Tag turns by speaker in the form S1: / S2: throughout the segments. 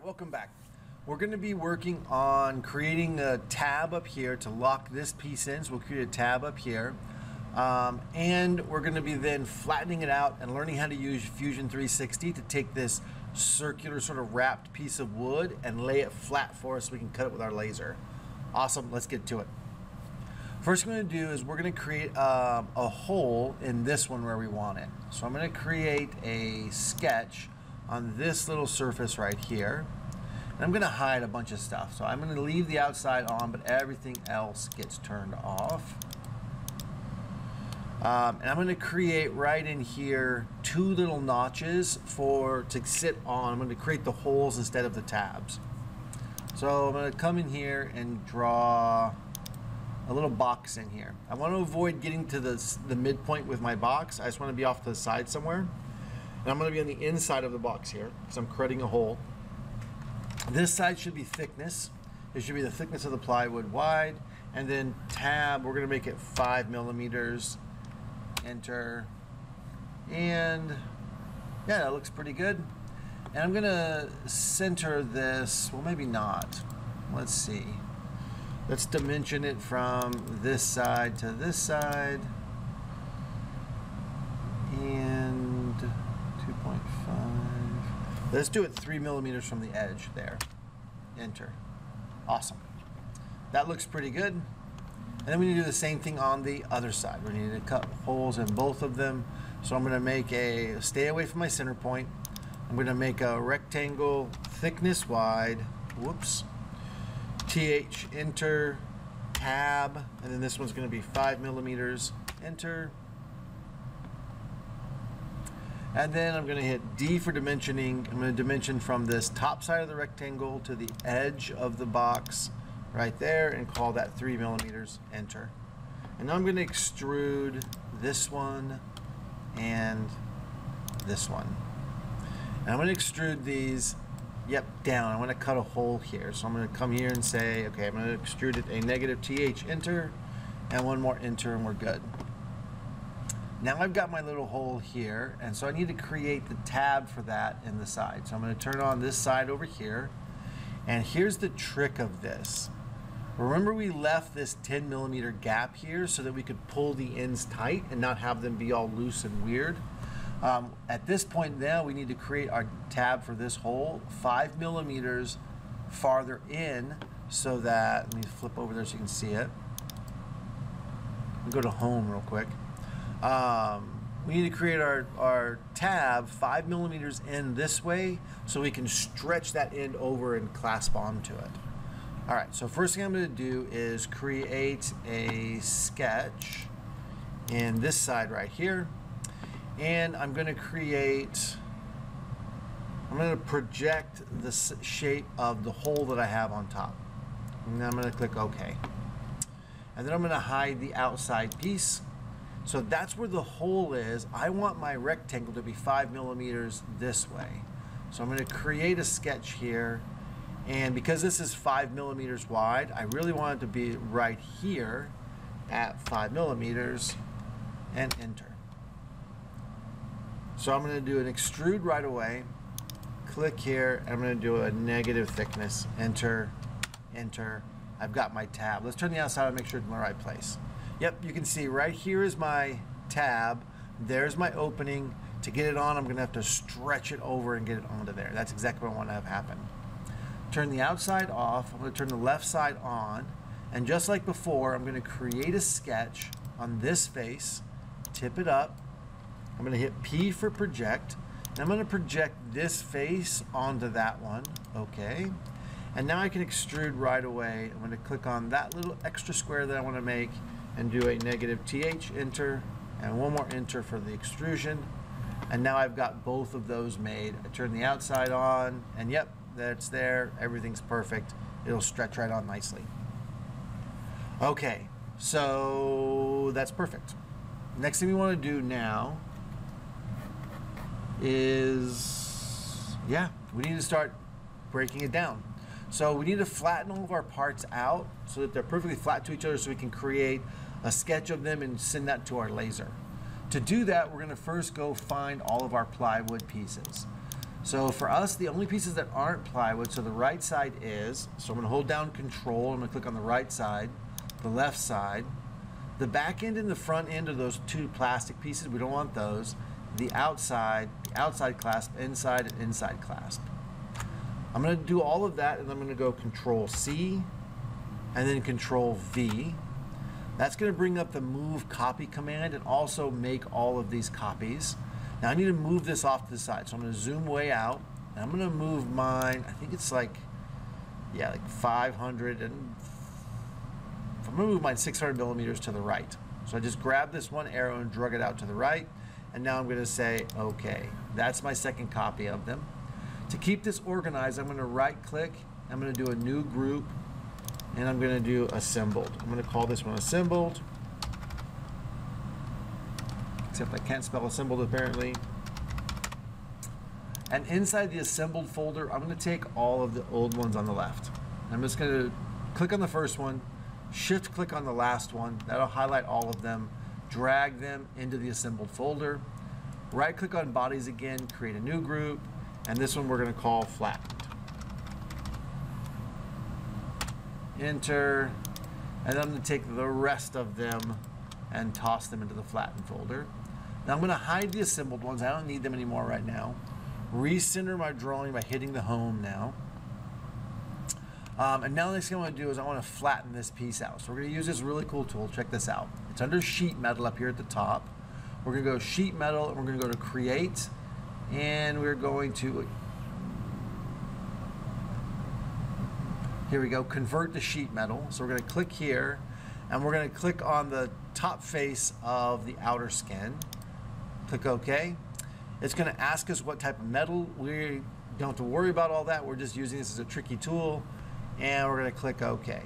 S1: Welcome back. We're going to be working on creating a tab up here to lock this piece in. So we'll create a tab up here. And we're going to be then flattening it out and learning how to use Fusion 360 to take this circular sort of wrapped piece of wood and lay it flat for us so we can cut it with our laser. Awesome, let's get to it. First thing I'm going to do is we're going to create a hole in this one where we want it. So I'm going to create a sketch on this little surface right here. And I'm going to hide a bunch of stuff. So I'm going to leave the outside on, but everything else gets turned off. And I'm going to create right in here two little notches to sit on. I'm going to create the holes instead of the tabs. So I'm going to come in here and draw a little box in here. I want to avoid getting to the midpoint with my box. I just want to be off to the side somewhere. And I'm going to be on the inside of the box here because I'm creating a hole. This side should be thickness. It should be the thickness of the plywood wide. And then tab, we're going to make it 5 millimeters. Enter. And yeah, that looks pretty good. And I'm going to center this. Well, maybe not. Let's see. Let's dimension it from this side to this side. And 2.5. Let's do it 3 millimeters from the edge there. Enter. Awesome. That looks pretty good. And then we need to do the same thing on the other side. We need to cut holes in both of them. So I'm going to make stay away from my center point. I'm going to make a rectangle thickness wide. Whoops. TH, enter, tab, and then this one's going to be 5 millimeters, enter. And then I'm going to hit D for dimensioning. I'm going to dimension from this top side of the rectangle to the edge of the box right there and call that 3 millimeters, enter. And now I'm going to extrude this one and this one. And I'm going to extrude these down. I want to cut a hole here. So I'm going to come here and say, okay, I'm going to extrude it a negative TH, enter, and one more enter, and we're good. Now I've got my little hole here, and so I need to create the tab for that in the side. So I'm going to turn on this side over here, and here's the trick of this. Remember we left this 10 millimeter gap here so that we could pull the ends tight and not have them be all loose and weird. At this point now we need to create our tab for this hole 5 millimeters farther in so that, let me flip over there so you can see it. Go to home real quick. We need to create our tab 5 millimeters in this way so we can stretch that end over and clasp onto it. Alright, so first thing I'm going to do is create a sketch in this side right here. And I'm going to project the shape of the hole that I have on top. And then I'm going to click OK. And then I'm going to hide the outside piece. So that's where the hole is. I want my rectangle to be 5 millimeters this way. So I'm going to create a sketch here. And because this is 5 millimeters wide, I really want it to be right here at 5 millimeters and enter. So I'm going to do an extrude right away, click here, and I'm going to do a negative thickness, enter, enter. I've got my tab. Let's turn the outside and make sure it's in the right place. Yep, you can see right here is my tab. There's my opening. To get it on, I'm going to have to stretch it over and get it onto there. That's exactly what I want to have happen. Turn the outside off. I'm going to turn the left side on. And just like before, I'm going to create a sketch on this face, tip it up. I'm going to hit P for project. And I'm going to project this face onto that one. Okay. And now I can extrude right away. I'm going to click on that little extra square that I want to make and do a negative TH, enter, and one more enter for the extrusion. And now I've got both of those made. I turn the outside on, and yep, that's there. Everything's perfect. It'll stretch right on nicely. Okay, so that's perfect. Next thing we want to do now is, we need to start breaking it down. So we need to flatten all of our parts out so that they're perfectly flat to each other so we can create a sketch of them and send that to our laser. To do that, we're going to first go find all of our plywood pieces. So for us, the only pieces that aren't plywood, so the right side is, so I'm gonna hold down Control, I'm gonna click on the right side, the left side, the back end and the front end of those two plastic pieces, we don't want those, the outside clasp, inside and inside clasp. I'm gonna do all of that and I'm gonna go Control C and then Control V. That's gonna bring up the Move Copy command and also make all of these copies. Now I need to move this off to the side, so I'm going to zoom way out, and I'm going to move mine, I think it's like, yeah, like 500, and I'm going to move mine 600 millimeters to the right. So I just grab this one arrow and drag it out to the right, and now I'm going to say, okay, that's my second copy of them. To keep this organized, I'm going to right click, I'm going to do a new group, and I'm going to do Assembled. I'm going to call this one Assembled. Except I can't spell assembled apparently. And inside the assembled folder, I'm going to take all of the old ones on the left. I'm just going to click on the first one, shift click on the last one. That'll highlight all of them, drag them into the assembled folder. Right click on bodies again, create a new group, and this one we're going to call flattened. Enter, and then I'm going to take the rest of them and toss them into the flattened folder. Now I'm going to hide the assembled ones. I don't need them anymore right now. Recenter my drawing by hitting the home now. And now the next thing I want to do is I want to flatten this piece out. So we're going to use this really cool tool. Check this out. It's under Sheet Metal up here at the top. We're going to go Sheet Metal and we're going to go to Create. And we're going to, here we go, Convert to Sheet Metal. So we're going to click here and we're going to click on the top face of the outer skin. Click OK. It's going to ask us what type of metal. We don't have to worry about all that. We're just using this as a tricky tool. And we're going to click OK.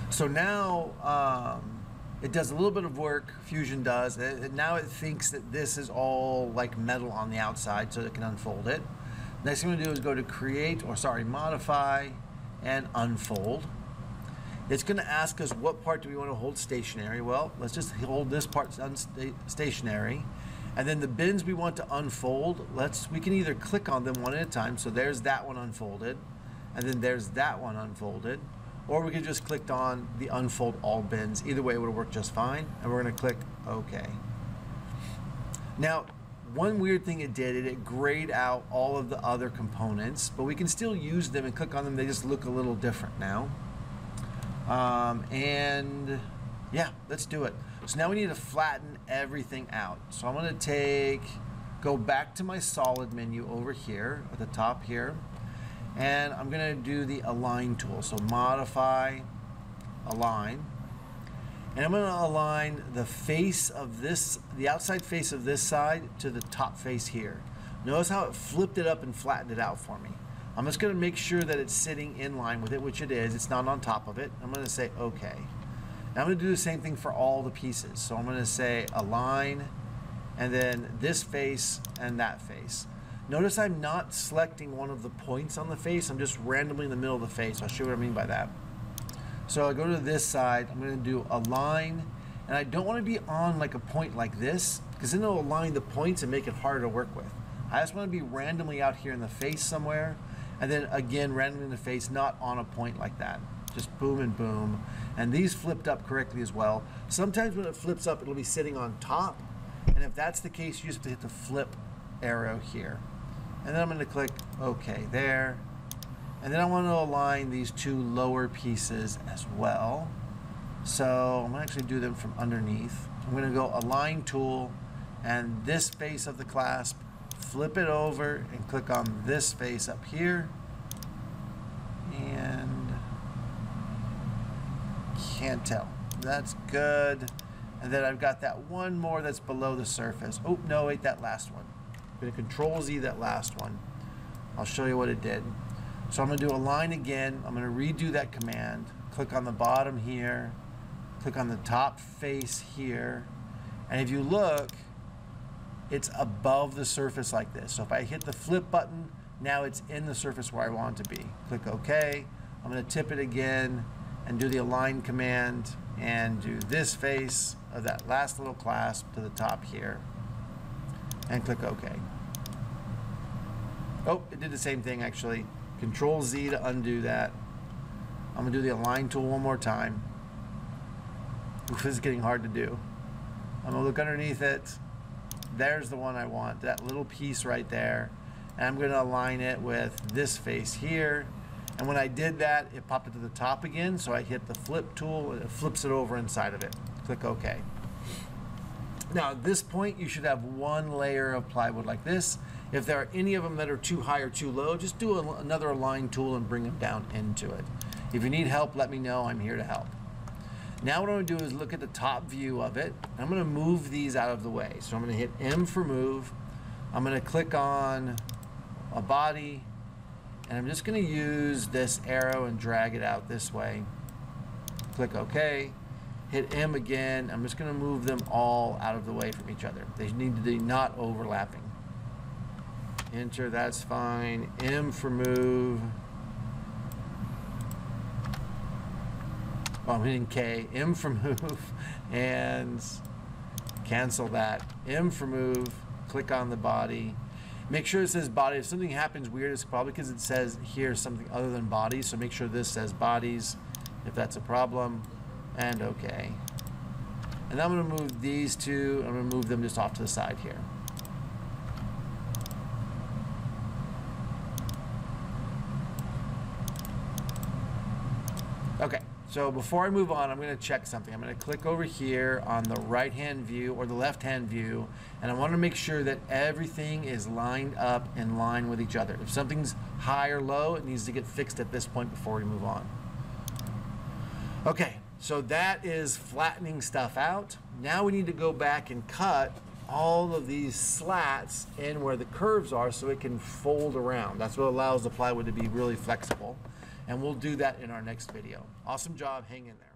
S1: So now it does a little bit of work, Fusion does. Now it thinks that this is all like metal on the outside, so it can unfold it. Next thing I'm going to do is go to Create, or sorry, Modify, and Unfold. It's going to ask us what part do we want to hold stationary. Well, let's just hold this part stationary. And then the bins we want to unfold, we can either click on them one at a time. So there's that one unfolded, and then there's that one unfolded. Or we could just click on the Unfold All bins. Either way, it would work just fine. And we're going to click OK. Now, one weird thing it did, it grayed out all of the other components, but we can still use them and click on them. They just look a little different now. And yeah, let's do it. So now we need to flatten everything out. So I'm going to go back to my solid menu over here at the top here, and I'm going to do the Align tool. So Modify, Align, and I'm going to align the face of this, the outside face of this side to the top face here. Notice how it flipped it up and flattened it out for me. I'm just going to make sure that it's sitting in line with it, which it is. It's not on top of it. I'm going to say OK. Now I'm going to do the same thing for all the pieces. So I'm going to say Align, and then this face and that face. Notice I'm not selecting one of the points on the face. I'm just randomly in the middle of the face. I'll show you what I mean by that. So I go to this side. I'm going to do Align, and I don't want to be on like a point like this, because then it'll align the points and make it harder to work with. I just want to be randomly out here in the face somewhere, and then again randomly in the face, not on a point like that. Just boom and boom. And these flipped up correctly as well. Sometimes when it flips up, it'll be sitting on top, and if that's the case, you just have to hit the flip arrow here. And then I'm going to click OK there. And then I want to align these two lower pieces as well. So I'm going to actually do them from underneath. I'm going to go Align tool, and this face of the clasp, flip it over and click on this face up here. And can't tell. That's good. And then I've got that one more that's below the surface. Oh, no, wait, that last one. I'm going to Control Z that last one. I'll show you what it did. So I'm going to do Align again. I'm going to redo that command. Click on the bottom here. Click on the top face here. And if you look, it's above the surface like this. So if I hit the flip button, now it's in the surface where I want it to be. Click OK. I'm going to tip it again and do the Align command and do this face of that last little clasp to the top here. and click OK. Oh, it did the same thing actually. Control Z to undo that. I'm gonna do the align tool one more time. This is getting hard to do. I'm gonna look underneath it. There's the one I want, that little piece right there. And I'm gonna align it with this face here. And when I did that, it popped it to the top again. So I hit the flip tool, and it flips it over inside of it. Click OK. Now at this point, you should have one layer of plywood like this. If there are any of them that are too high or too low, just do another align tool and bring them down into it. If you need help, let me know. I'm here to help. Now what I'm going to do is look at the top view of it. I'm going to move these out of the way. So I'm going to hit M for move. I'm going to click on a body, and I'm just going to use this arrow and drag it out this way. Click OK. Hit M again. I'm just going to move them all out of the way from each other. They need to be not overlapping. Enter, that's fine. M for move. Oh, I'm hitting K. M for move and cancel that. M for move. Click on the body. Make sure it says body. If something happens weird, it's probably because it says here something other than bodies. So make sure this says bodies if that's a problem. And OK. And I'm going to move these two. I'm going to move them just off to the side here. Okay, so before I move on, I'm going to check something. I'm going to click over here on the right-hand view or the left-hand view, and I want to make sure that everything is lined up in line with each other. If something's high or low, it needs to get fixed at this point before we move on. Okay, so that is flattening stuff out. Now we need to go back and cut all of these slats in where the curves are so it can fold around. That's what allows the plywood to be really flexible. And we'll do that in our next video. Awesome job, hang in there.